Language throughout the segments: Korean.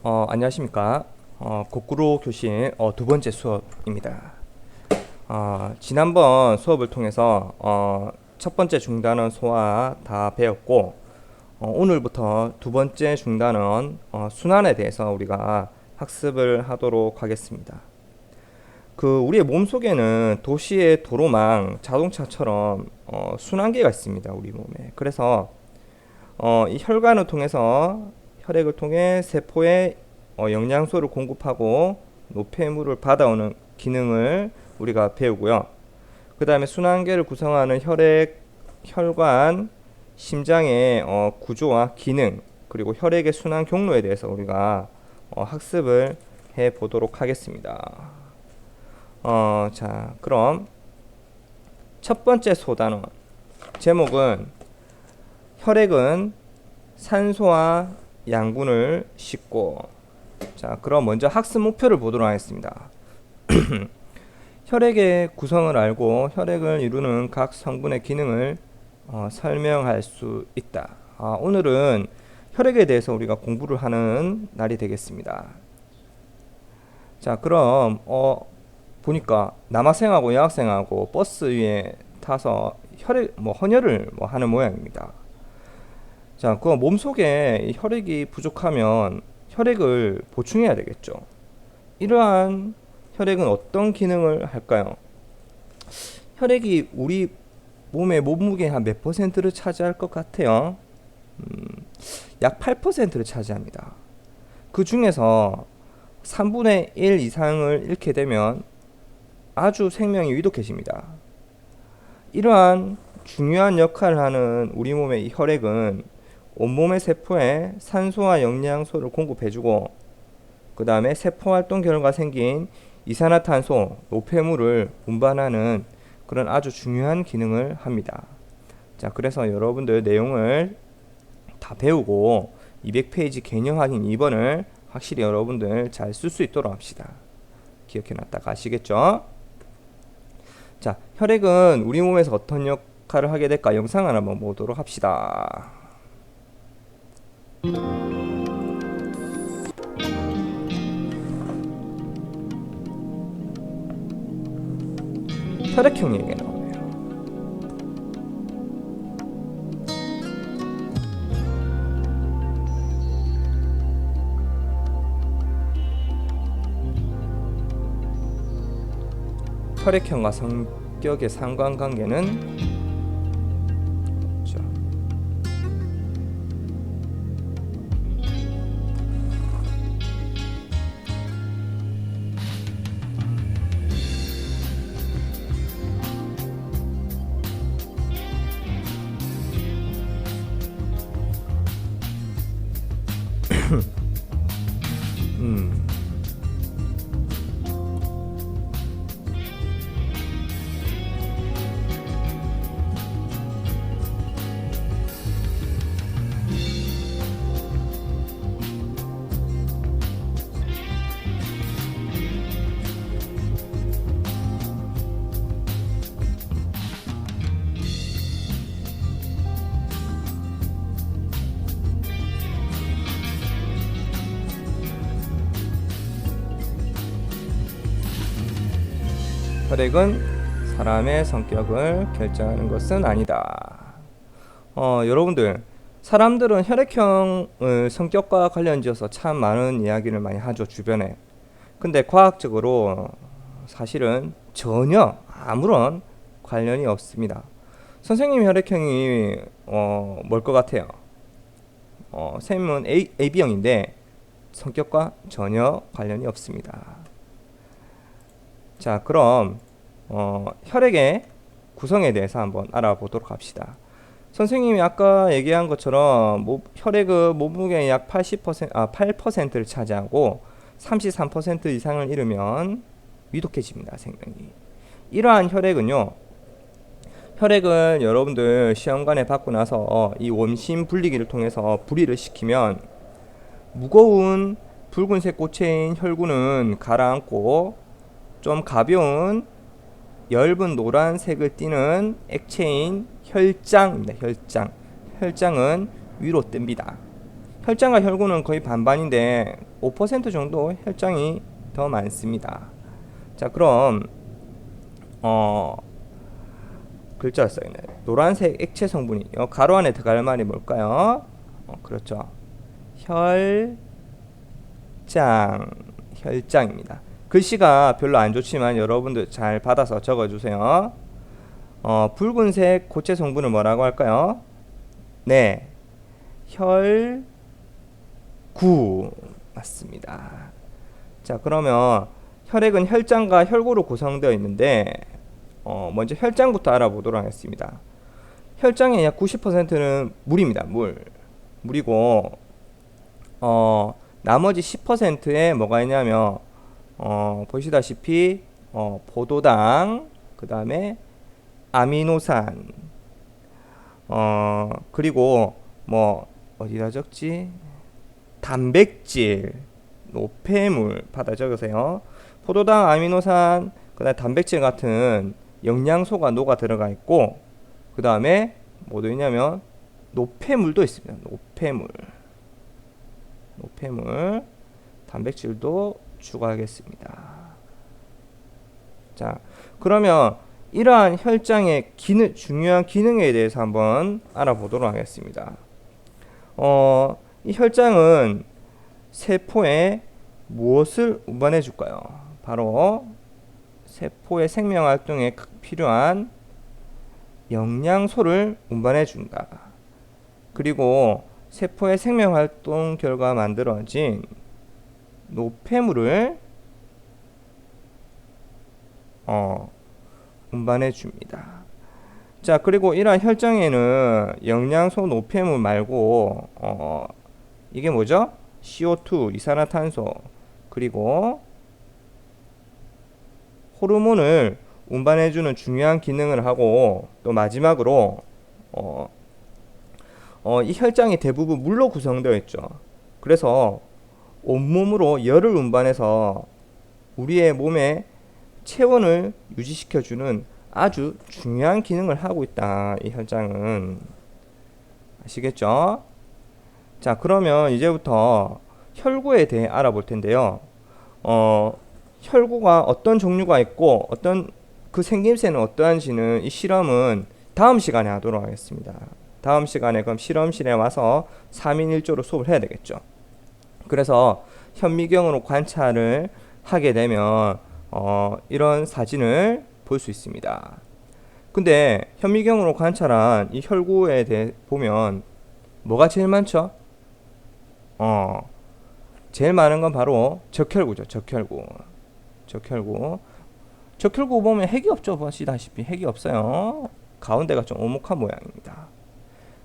안녕하십니까. 거꾸로 교실 두 번째 수업입니다. 지난번 수업을 통해서 첫 번째 중단원 소화 다 배웠고, 오늘부터 두 번째 중단원 순환에 대해서 우리가 학습을 하도록 하겠습니다. 우리의 몸속에는 도시의 도로망, 자동차처럼 순환계가 있습니다. 우리 몸에. 그래서 이 혈관을 통해서 혈액을 통해 세포에 영양소를 공급하고 노폐물을 받아오는 기능을 우리가 배우고요. 그 다음에 순환계를 구성하는 혈관, 심장의 구조와 기능, 그리고 혈액의 순환 경로에 대해서 우리가 학습을 해 보도록 하겠습니다. 자, 그럼 첫 번째 소단원 제목은 혈액은 산소와 양분을 싣고. 자, 그럼 먼저 학습 목표를 보도록 하겠습니다. 혈액의 구성을 알고 혈액을 이루는 각 성분의 기능을 설명할 수 있다. 오늘은 혈액에 대해서 우리가 공부를 하는 날이 되겠습니다. 자, 그럼 보니까 남학생하고 여학생하고 버스 위에 타서 헌혈을 하는 모양입니다. 자, 그 몸속에 혈액이 부족하면 혈액을 보충해야 되겠죠. 이러한 혈액은 어떤 기능을 할까요? 혈액이 우리 몸의 몸무게 한 몇 퍼센트를 차지할 것 같아요? 약 8%를 차지합니다. 그 중에서 3분의 1 이상을 잃게 되면 아주 생명이 위독해집니다. 이러한 중요한 역할을 하는 우리 몸의 이 혈액은 온몸의 세포에 산소와 영양소를 공급해주고, 그 다음에 세포활동 결과 생긴 이산화탄소, 노폐물을 운반하는 그런 아주 중요한 기능을 합니다. 자, 그래서 여러분들 내용을 다 배우고 200페이지 개념 확인 2번을 확실히 여러분들 잘 쓸 수 있도록 합시다. 기억해놨다가 아시겠죠? 자, 혈액은 우리 몸에서 어떤 역할을 하게 될까 영상을 한번 보도록 합시다. 혈액형 얘기가 나오네요. 혈액형과 성격의 상관관계는 혈액은 사람의 성격을 결정하는 것은 아니다. 여러분들, 사람들은 혈액형을 성격과 관련지어서 참 많은 이야기를 많이 하죠, 주변에. 근데 과학적으로 사실은 전혀 아무런 관련이 없습니다. 선생님 혈액형이 뭘 것 같아요? 선생님은 AB형인데 성격과 전혀 관련이 없습니다. 자, 그럼 혈액의 구성에 대해서 한번 알아보도록 합시다. 선생님이 아까 얘기한 것처럼 혈액은 몸무게의 약 8%를 차지하고 33% 이상을 잃으면 위독해집니다, 생명이. 이러한 혈액은요, 혈액을 여러분들 시험관에 받고 나서 이 원심 분리기를 통해서 분리를 시키면 무거운 붉은색 고체인 혈구는 가라앉고 좀 가벼운 엷은 노란색을 띠는 액체인 혈장입니다. 혈장은 위로 뜹니다. 혈장과 혈구는 거의 반반인데 5% 정도 혈장이 더 많습니다. 자, 그럼 글자가 써있네. 노란색 액체 성분이 가로 안에 들어갈 말이 뭘까요? 그렇죠. 혈장입니다. 글씨가 별로 안 좋지만 여러분들 잘 받아서 적어주세요. 붉은색 고체 성분을 뭐라고 할까요? 네, 혈구 맞습니다. 자, 그러면 혈액은 혈장과 혈구로 구성되어 있는데 먼저 혈장부터 알아보도록 하겠습니다. 혈장의 약 90%는 물입니다. 물이고 나머지 10%에 뭐가 있냐면 보시다시피 포도당, 그 다음에 아미노산, 그리고 뭐 어디다 적지? 단백질, 노폐물 받아 적으세요. 포도당, 아미노산, 그 다음에 단백질 같은 영양소가 녹아 들어가 있고, 그 다음에 뭐도 있냐면 노폐물도 있습니다. 노폐물, 단백질도 추가하겠습니다. 자, 그러면 이러한 혈장의 중요한 기능에 대해서 한번 알아보도록 하겠습니다. 이 혈장은 세포에 무엇을 운반해 줄까요? 바로 세포의 생명 활동에 필요한 영양소를 운반해 준다. 그리고 세포의 생명 활동 결과 만들어진 노폐물을 운반해 줍니다. 자, 그리고 이러한 혈장에는 영양소 노폐물 말고 이게 뭐죠? CO2 이산화탄소, 그리고 호르몬을 운반해주는 중요한 기능을 하고, 또 마지막으로 이 혈장이 대부분 물로 구성되어 있죠. 그래서 온몸으로 열을 운반해서 우리의 몸에 체온을 유지시켜주는 아주 중요한 기능을 하고 있다. 이 혈장은. 아시겠죠? 자, 그러면 이제부터 혈구에 대해 알아볼 텐데요. 혈구가 어떤 종류가 있고 어떤 그 생김새는 어떠한지는 이 실험은 다음 시간에 하도록 하겠습니다. 다음 시간에 그럼 실험실에 와서 3인 1조로 수업을 해야 되겠죠. 그래서 현미경으로 관찰을 하게 되면 이런 사진을 볼 수 있습니다. 근데 현미경으로 관찰한 이 혈구에 대해 보면 뭐가 제일 많죠? 제일 많은 건 바로 적혈구죠. 적혈구 보면 핵이 없죠. 보시다시피 핵이 없어요. 가운데가 좀 오목한 모양입니다.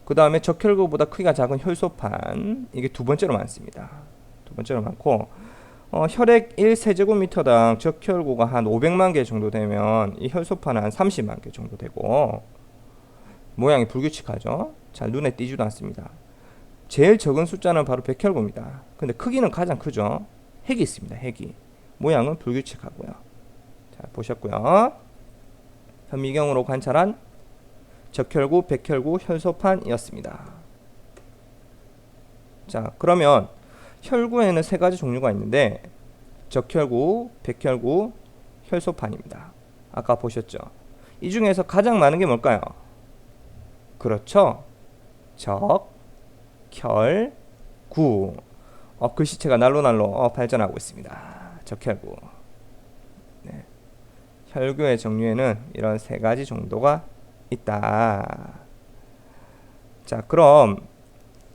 그 다음에 적혈구보다 크기가 작은 혈소판, 이게 두 번째로 많습니다. 두 번째로 많고, 혈액 1세제곱미터당 적혈구가 한 500만 개 정도 되면 이 혈소판은 한 30만 개 정도 되고, 모양이 불규칙하죠. 잘 눈에 띄지도 않습니다. 제일 적은 숫자는 바로 백혈구입니다. 근데 크기는 가장 크죠. 핵이 있습니다. 핵이. 모양은 불규칙하고요. 자, 보셨고요. 현미경으로 관찰한 적혈구, 백혈구, 혈소판이었습니다. 자, 그러면 혈구에는 세 가지 종류가 있는데 적혈구, 백혈구, 혈소판입니다. 아까 보셨죠? 이 중에서 가장 많은 게 뭘까요? 그렇죠. 적혈구. 글씨체가 날로 발전하고 있습니다. 적혈구. 네. 혈구의 종류에는 이런 세 가지 정도가 있다. 자, 그럼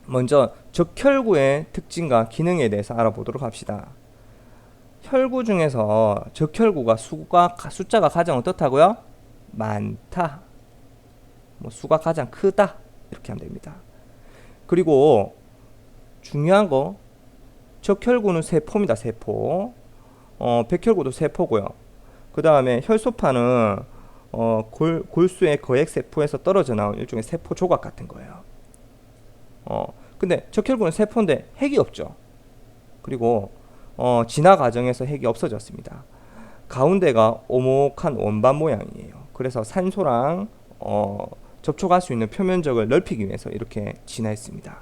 먼저 적혈구의 특징과 기능에 대해서 알아보도록 합시다. 혈구 중에서 적혈구가 숫자가 가장 어떻다고요? 많다. 수가 가장 크다. 이렇게 하면 됩니다. 그리고 중요한 거, 적혈구는 세포입니다. 세포. 백혈구도 세포고요. 그 다음에 혈소판은 골수의 거액세포에서 떨어져 나온 일종의 세포 조각 같은 거예요. 근데 적혈구는 세포인데 핵이 없죠. 그리고 진화 과정에서 핵이 없어졌습니다. 가운데가 오목한 원반 모양이에요. 그래서 산소랑 접촉할 수 있는 표면적을 넓히기 위해서 이렇게 진화했습니다.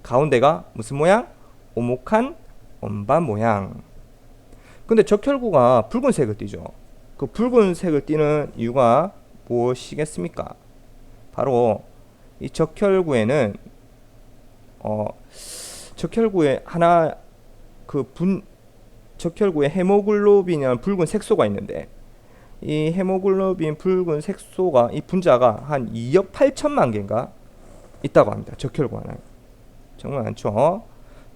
가운데가 무슨 모양? 오목한 원반 모양. 근데 적혈구가 붉은색을 띠죠. 그 붉은색을 띠는 이유가 무엇이겠습니까? 바로 이 적혈구에는 적혈구에 하나 적혈구에 헤모글로빈이라는 붉은 색소가 있는데, 이 헤모글로빈 붉은 색소가 이 분자가 한 2억 8천만 개인가 있다고 합니다. 적혈구 하나에. 정말 많죠.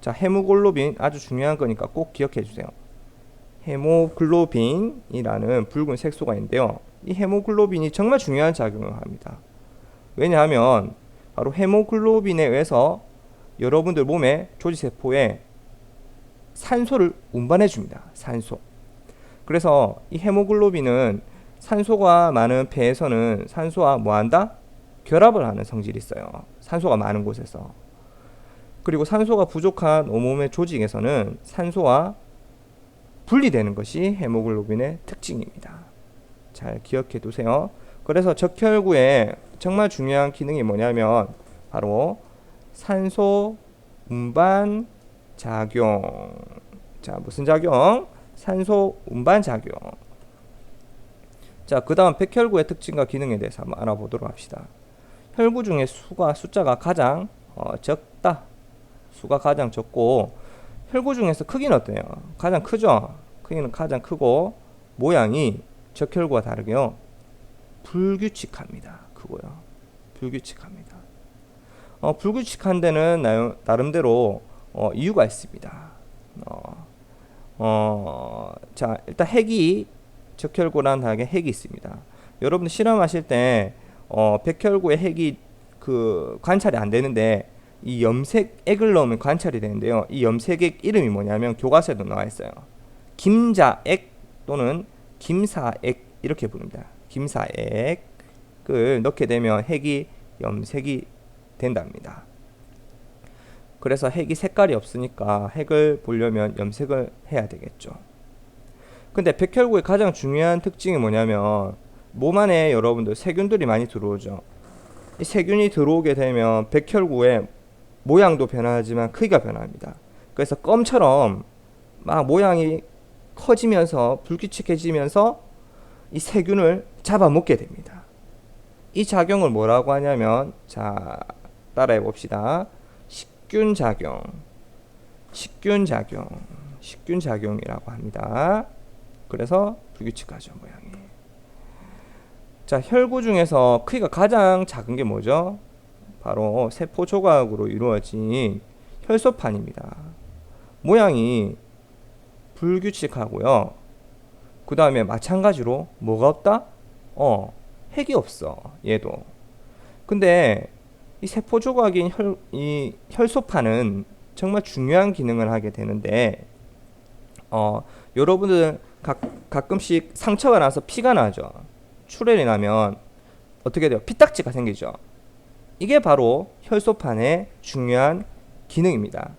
자, 헤모글로빈 아주 중요한 거니까 꼭 기억해 주세요. 헤모글로빈이라는 붉은 색소가 있는데요. 이 헤모글로빈이 정말 중요한 작용을 합니다. 왜냐하면 바로 헤모글로빈에 의해서 여러분들 몸의 조직세포에 산소를 운반해 줍니다. 산소. 그래서 이 헤모글로빈은 산소가 많은 폐에서는 산소와 뭐한다? 결합을 하는 성질이 있어요. 산소가 많은 곳에서. 그리고 산소가 부족한 온몸의 조직에서는 산소와 분리되는 것이 헤모글로빈의 특징입니다. 잘 기억해 두세요. 그래서 적혈구의 정말 중요한 기능이 뭐냐면 바로 산소 운반 작용. 자, 무슨 작용? 산소 운반 작용. 자, 그 다음 백혈구의 특징과 기능에 대해서 한번 알아보도록 합시다. 혈구 중에 숫자가 가장 적다. 수가 가장 적고, 혈구 중에서 크기는 어때요? 가장 크죠? 크기는 가장 크고, 모양이 적혈구와 다르게요, 불규칙합니다. 크고요. 불규칙합니다. 불규칙한 데는 나름대로 이유가 있습니다. 자, 일단 핵이 적혈구랑 다르게 핵이 있습니다. 여러분들 실험하실 때 백혈구의 핵이 관찰이 안 되는데 이 염색액을 넣으면 관찰이 되는데요. 이 염색액 이름이 뭐냐면 교과서에도 나와 있어요. 김자액 또는 김사액 이렇게 부릅니다. 김사액을 넣게 되면 핵이 염색이 된답니다. 그래서 핵이 색깔이 없으니까 핵을 보려면 염색을 해야 되겠죠. 근데 백혈구의 가장 중요한 특징이 뭐냐면 몸 안에 여러분들 세균들이 많이 들어오죠. 이 세균이 들어오게 되면 백혈구의 모양도 변하지만 크기가 변합니다. 그래서 껌처럼 막 모양이 커지면서 불규칙해지면서 이 세균을 잡아먹게 됩니다. 이 작용을 뭐라고 하냐면, 자, 따라해 봅시다. 식균작용, 식균작용이라고 합니다. 그래서 불규칙하죠, 모양이. 자, 혈구 중에서 크기가 가장 작은 게 뭐죠? 바로 세포 조각으로 이루어진 혈소판입니다. 모양이 불규칙하고요. 그 다음에 마찬가지로 뭐가 없다? 핵이 없어, 얘도. 근데 이 세포 조각인 이 혈소판은 정말 중요한 기능을 하게 되는데, 여러분들 가끔씩 상처가 나서 피가 나죠. 출혈이 나면 어떻게 돼요? 피딱지가 생기죠. 이게 바로 혈소판의 중요한 기능입니다.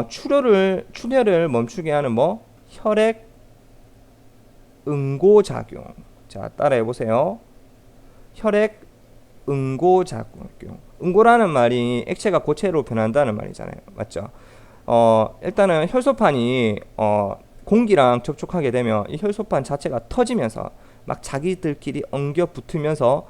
출혈을 멈추게 하는 혈액 응고작용. 자, 따라해 보세요. 혈액 응고작용. 응고라는 말이 액체가 고체로 변한다는 말이잖아요. 맞죠? 일단은 혈소판이 공기랑 접촉하게 되면 이 혈소판 자체가 터지면서 막 자기들끼리 엉겨 붙으면서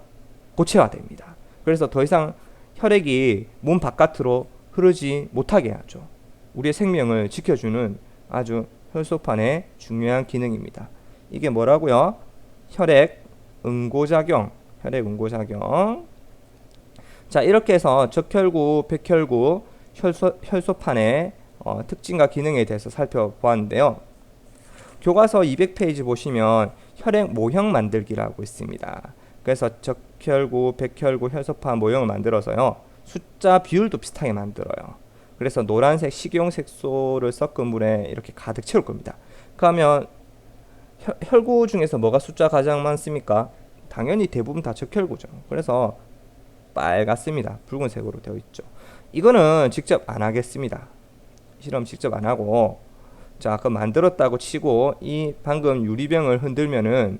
고체화됩니다. 그래서 더 이상 혈액이 몸 바깥으로 흐르지 못하게 하죠. 우리의 생명을 지켜주는 아주 혈소판의 중요한 기능입니다. 이게 뭐라고요? 혈액 응고작용. 자, 이렇게 해서 적혈구, 백혈구, 혈소판의 특징과 기능에 대해서 살펴보았는데요. 교과서 200페이지 보시면 혈액 모형 만들기라고 있습니다. 그래서 적혈구, 백혈구, 혈소판 모형을 만들어서요, 숫자 비율도 비슷하게 만들어요. 그래서 노란색 식용색소를 섞은 물에 이렇게 가득 채울 겁니다. 그러면 혈구 중에서 뭐가 숫자 가장 많습니까? 당연히 대부분 다 적혈구죠. 그래서 빨갛습니다. 붉은색으로 되어 있죠. 이거는 직접 안 하겠습니다. 실험 직접 안 하고, 자, 그럼 만들었다고 치고 이 방금 유리병을 흔들면은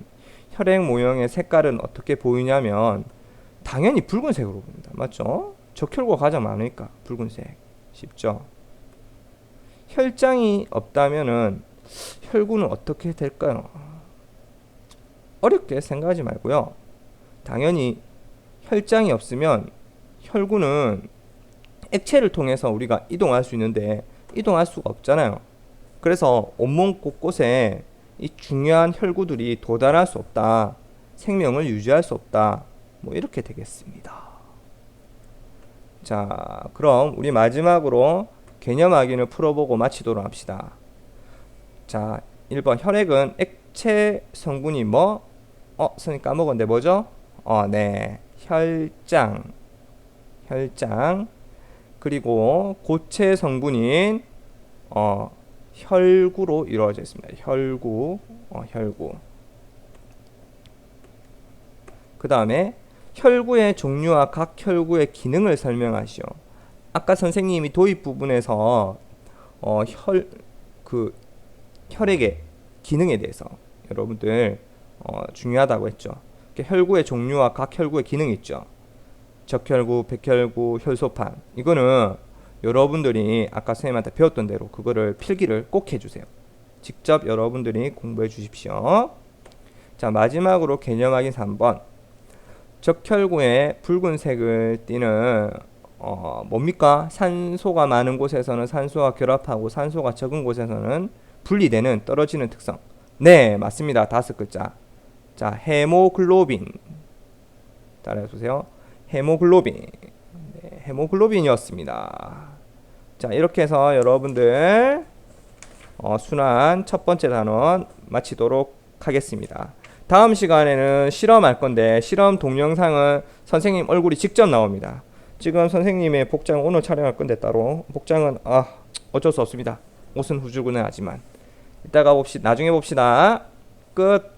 혈액 모형의 색깔은 어떻게 보이냐면 당연히 붉은색으로 보입니다. 맞죠? 적혈구가 가장 많으니까 붉은색. 쉽죠? 혈장이 없다면은 혈구는 어떻게 될까요? 어렵게 생각하지 말고요. 당연히 혈장이 없으면 혈구는 액체를 통해서 우리가 이동할 수 있는데 이동할 수가 없잖아요. 그래서 온몸 곳곳에 이 중요한 혈구들이 도달할 수 없다. 생명을 유지할 수 없다. 뭐 이렇게 되겠습니다. 자, 그럼 우리 마지막으로 개념 확인을 풀어보고 마치도록 합시다. 자, 1번 혈액은 액체 성분이 뭐? 선생님 까먹었는데 뭐죠? 네. 혈장. 그리고 고체 성분인 혈구로 이루어져 있습니다. 혈구. 그 다음에 혈구의 종류와 각 혈구의 기능을 설명하시오. 아까 선생님이 도입 부분에서 혈액의 기능에 대해서 여러분들 중요하다고 했죠. 혈구의 종류와 각 혈구의 기능이 있죠. 적혈구, 백혈구, 혈소판. 이거는 여러분들이 아까 선생님한테 배웠던 대로 그거를 필기를 꼭 해주세요. 직접 여러분들이 공부해 주십시오. 자, 마지막으로 개념 확인 3번. 적혈구에 붉은색을 띠는 뭡니까? 산소가 많은 곳에서는 산소와 결합하고 산소가 적은 곳에서는 분리되는 떨어지는 특성. 네, 맞습니다. 5글자. 자, 헤모글로빈. 따라해보세요. 헤모글로빈. 네, 헤모글로빈이었습니다. 자, 이렇게 해서 여러분들 순환 첫 번째 단원 마치도록 하겠습니다. 다음 시간에는 실험할 건데 실험 동영상은 선생님 얼굴이 직접 나옵니다. 지금 선생님의 복장 오늘 촬영할 건데 따로 복장은 어쩔 수 없습니다. 옷은 후줄근하지만 이따가 봅시다. 나중에 봅시다. 끝.